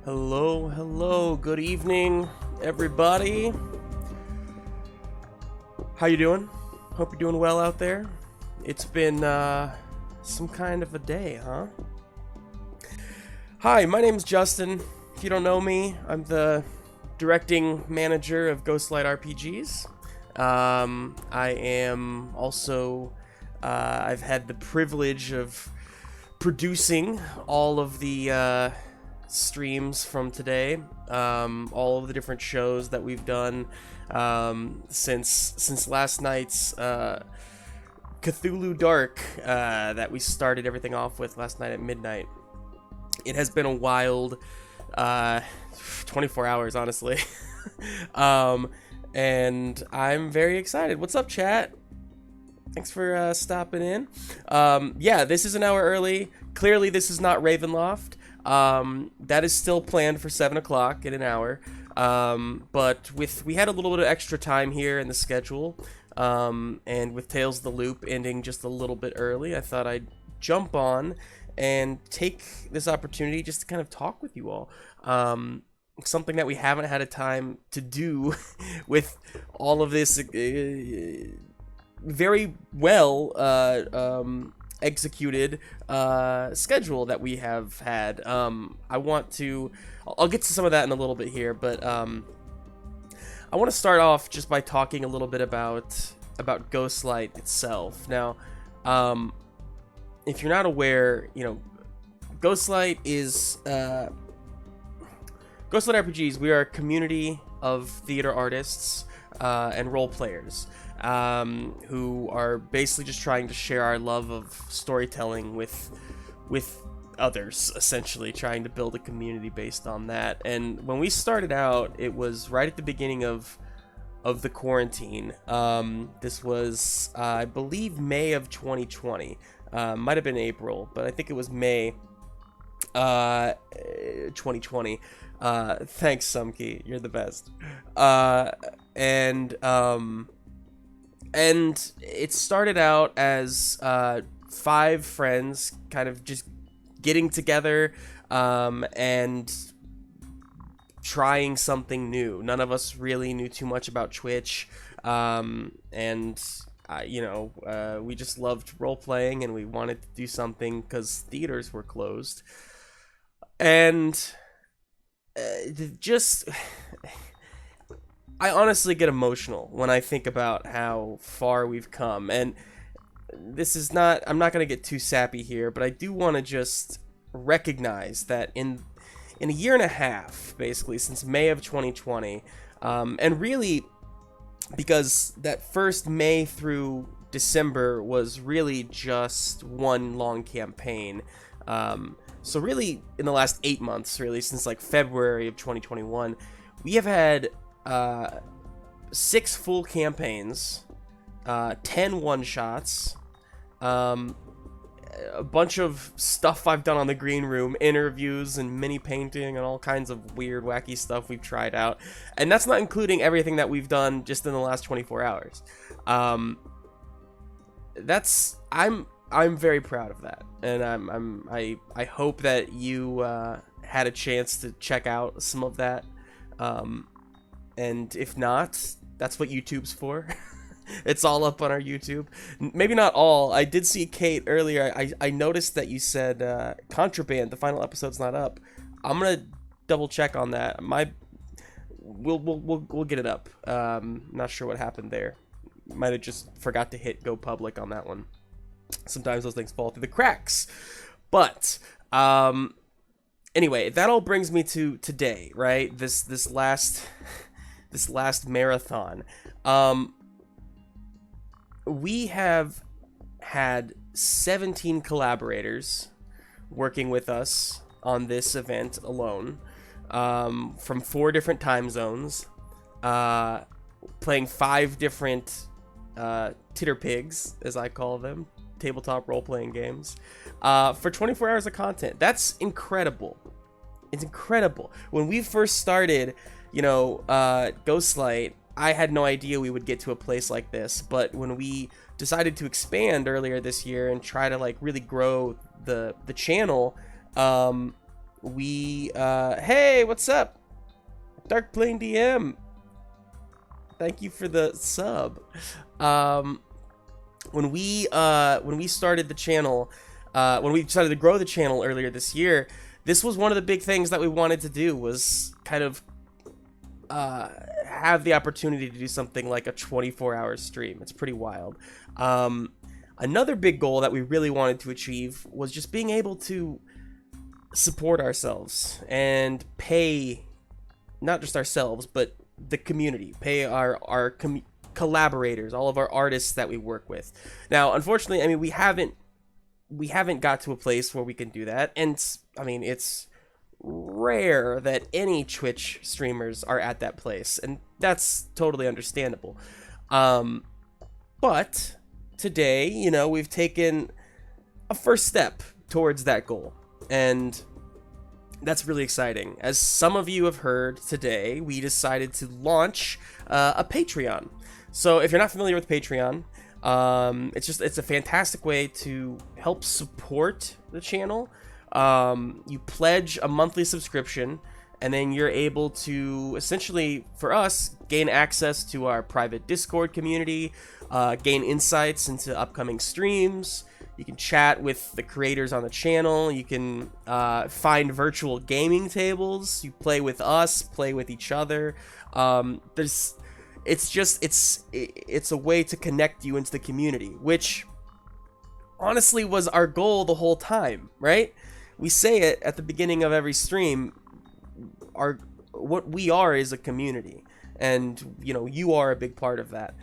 Hello, good evening, everybody. How you doing? Hope you're doing well out there. It's been, some kind of a day, huh? Hi, my name's Justin. If you don't know me, I'm the directing manager of Ghostlight RPGs. I am also, I've had the privilege of producing all of the, streams from today, all of the different shows that we've done since last night's Cthulhu Dark that we started everything off with last night at midnight. It has been a wild 24 hours, honestly. And I'm very excited. What's up, chat? Thanks for stopping in. Yeah, this is an hour early. Clearly, this is not Ravenloft. That is still planned for 7 o'clock in an hour. But we had a little bit of extra time here in the schedule. And with Tales of the Loop ending just a little bit early, I thought I'd jump on and take this opportunity just to kind of talk with you all. Something that we haven't had a time to do with all of this very well executed schedule that we have had. I'll get to some of that in a little bit here, but I want to start off just by talking a little bit about Ghostlight itself. Now, if you're not aware, Ghostlight is Ghostlight RPGs. We are a community of theater artists and role players who are basically just trying to share our love of storytelling with others, essentially trying to build a community based on that. And when we started out, it was right at the beginning of the quarantine. This was I believe May of 2020. Might have been April, but I think it was May 2020. Thanks, Sumkey, you're the best. And it started out as 5 friends kind of just getting together and trying something new. None of us really knew too much about Twitch, and we just loved role-playing, and we wanted to do something because theaters were closed. And I honestly get emotional when I think about how far we've come. And I'm not going to get too sappy here, but I do want to just recognize that in a year and a half, basically, since May of 2020, and really because that first May through December was really just one long campaign. So really, in the last 8 months, really, since like February of 2021, we have had 6 full campaigns, 10 one-shots, a bunch of stuff I've done on the green room, interviews and mini painting and all kinds of weird, wacky stuff we've tried out. And that's not including everything that we've done just in the last 24 hours. I'm very proud of that, and I hope that you had a chance to check out some of that. And if not, that's what YouTube's for. It's all up on our YouTube. Maybe not all. I did see Kate earlier. I noticed that you said Contraband, the final episode's not up. I'm gonna double check on that. We'll get it up. Not sure what happened there. Might have just forgot to hit go public on that one. Sometimes those things fall through the cracks. But anyway, that all brings me to today, right? This last marathon. We have had 17 collaborators working with us on this event alone, from 4 different time zones, playing 5 different titter pigs, as I call them, tabletop role-playing games, for 24 hours of content. That's incredible. It's incredible. When we first started, Ghostlight, I had no idea we would get to a place like this, but when we decided to expand earlier this year and try to like really grow the channel, Hey, what's up? Dark Plane DM. Thank you for the sub. When we started the channel, when we decided to grow the channel earlier this year, this was one of the big things that we wanted to do, was kind of have the opportunity to do something like a 24-hour stream. It's pretty wild. Another big goal that we really wanted to achieve was just being able to support ourselves and pay not just ourselves, but the community, pay our collaborators, all of our artists that we work with. Now, unfortunately, I mean, we haven't got to a place where we can do that, and I mean, it's rare that any Twitch streamers are at that place, and that's totally understandable. But today, you know, we've taken a first step towards that goal, and that's really exciting. As some of you have heard today, we decided to launch a Patreon. So if you're not familiar with Patreon, it's a fantastic way to help support the channel. You pledge a monthly subscription, and then you're able to essentially, for us, gain access to our private Discord community, gain insights into upcoming streams. You can chat with the creators on the channel. You can find virtual gaming tables. You play with us, play with each other. It's a way to connect you into the community, which honestly was our goal the whole time, right? We say it at the beginning of every stream. What we are is a community, and you know, you are a big part of that.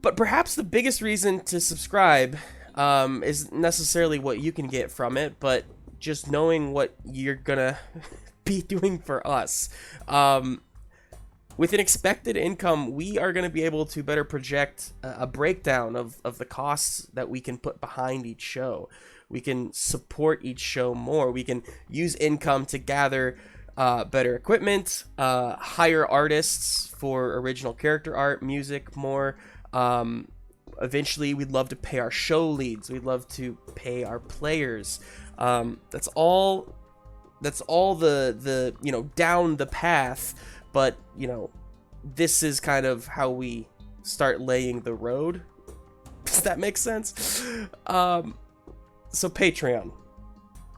But perhaps the biggest reason to subscribe isn't necessarily what you can get from it, but just knowing what you're gonna be doing for us. With an expected income, we are going to be able to better project a breakdown of the costs that we can put behind each show. We can support each show more. We can use income to gather better equipment, hire artists for original character art, music more. Eventually, we'd love to pay our show leads. We'd love to pay our players. That's all the you know, down the path. But, you know, this is kind of how we start laying the road. Does that make sense? So Patreon.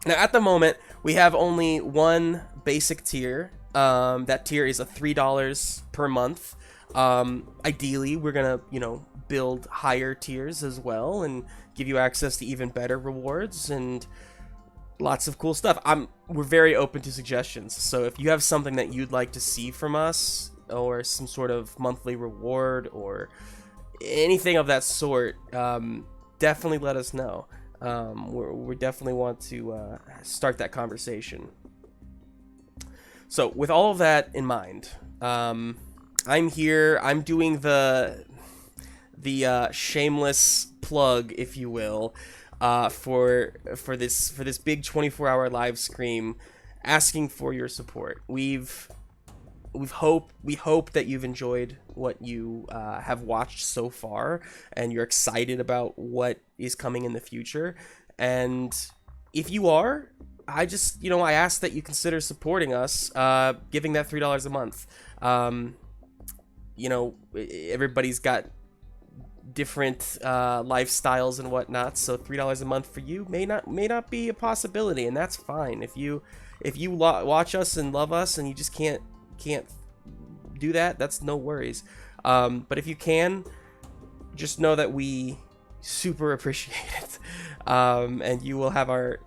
Now, at the moment, we have only one basic tier. That tier is $3 per month. Ideally, we're going to, you know, build higher tiers as well and give you access to even better rewards and lots of cool stuff. We're very open to suggestions. So if you have something that you'd like to see from us, or some sort of monthly reward, or anything of that sort, definitely let us know. We definitely want to start that conversation. So with all of that in mind, I'm here. I'm doing the shameless plug, if you will, for this big 24-hour live stream, asking for your support. We hope that you've enjoyed what you have watched so far, and you're excited about what is coming in the future. And if you are, I ask that you consider supporting us, giving that $3 a month. You know, everybody's got different lifestyles and whatnot, so $3 a month for you may not be a possibility, and that's fine. If you watch us and love us and you just can't do that, that's no worries. But if you can, just know that we super appreciate it, and you will have our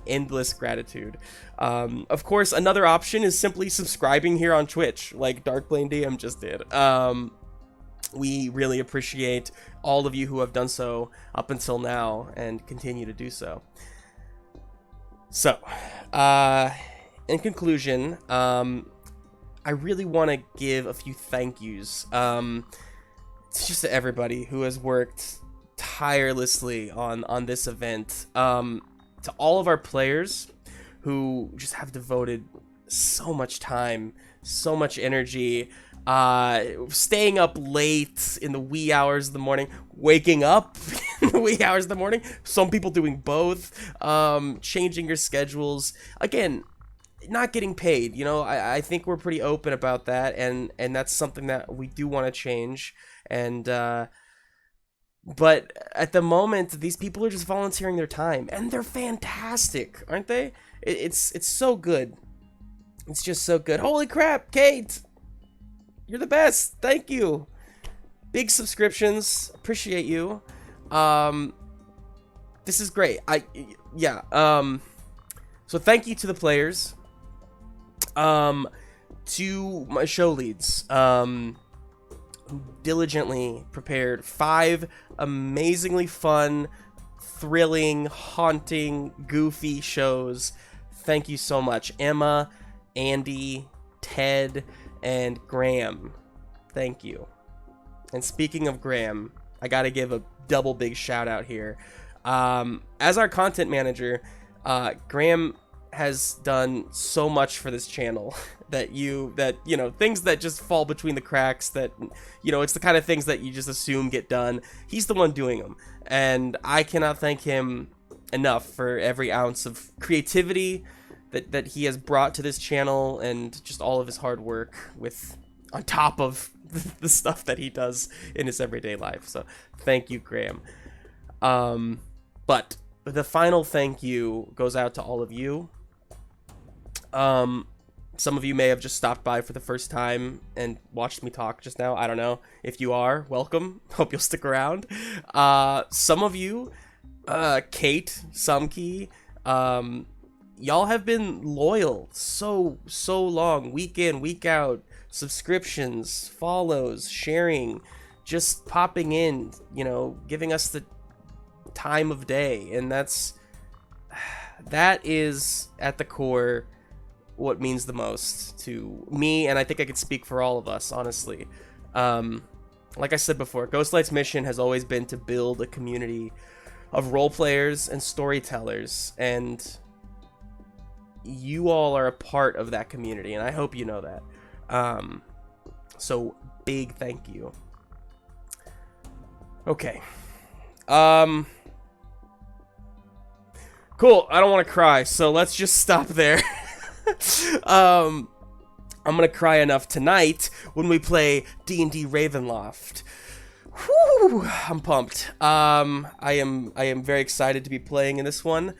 endless gratitude. Of course, another option is simply subscribing here on Twitch, like Darkblane DM just did. We really appreciate all of you who have done so up until now and continue to do so. So, in conclusion, I really want to give a few thank yous. It's just to everybody who has worked tirelessly on this event. To all of our players who just have devoted so much time, so much energy, staying up late in the wee hours of the morning, waking up in the wee hours in the morning. Some people doing both, changing your schedules. Again, not getting paid, you know, I think we're pretty open about that, and that's something that we do want to change. And but at the moment, these people are just volunteering their time, and they're fantastic, aren't they? It's so good. It's just so good. Holy crap, Kate! You're the best. Thank you. Big subscriptions. Appreciate you. This is great. Yeah. So thank you to the players. To my show leads, who diligently prepared 5 amazingly fun, thrilling, haunting, goofy shows. Thank you so much, Emma, Andy, Ted, and Graham. Thank you. And speaking of Graham, I gotta give a double big shout out here. As our content manager, Graham has done so much for this channel that you know, things that just fall between the cracks, that, you know, it's the kind of things that you just assume get done. He's the one doing them, and I cannot thank him enough for every ounce of creativity that he has brought to this channel, and just all of his hard work with on top of the stuff that he does in his everyday life. So thank you, Graham. But the final thank you goes out to all of you. Some of you may have just stopped by for the first time and watched me talk just now. I don't know. If you are, welcome. Hope you'll stick around. Some of you, Kate, Sumkey, y'all have been loyal so long, week in, week out, subscriptions, follows, sharing, just popping in, you know, giving us the time of day. And that is at the core what means the most to me, and I think I could speak for all of us, honestly. Like I said before, Ghostlight's mission has always been to build a community of role players and storytellers, and you all are a part of that community, and I hope you know that. So big thank you. Okay. Cool. I don't want to cry, so let's just stop there. I'm gonna cry enough tonight when we play D&D Ravenloft. Whew, I'm pumped. I am very excited to be playing in this one.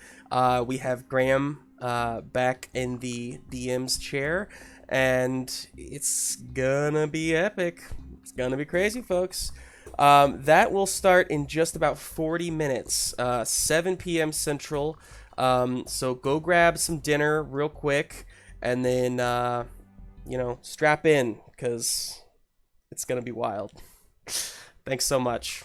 We have Graham back in the DM's chair, and it's gonna be epic. It's gonna be crazy, folks. That will start in just about 40 minutes, 7 p.m. Central. So go grab some dinner real quick, and then, you know, strap in, because it's gonna be wild. Thanks so much.